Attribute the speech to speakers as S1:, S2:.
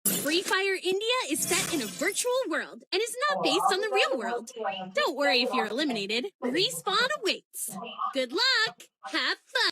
S1: Free Fire India is set in a virtual world and is not based on the real world. Don't worry if you're eliminated. Respawn awaits. Good luck. Have fun.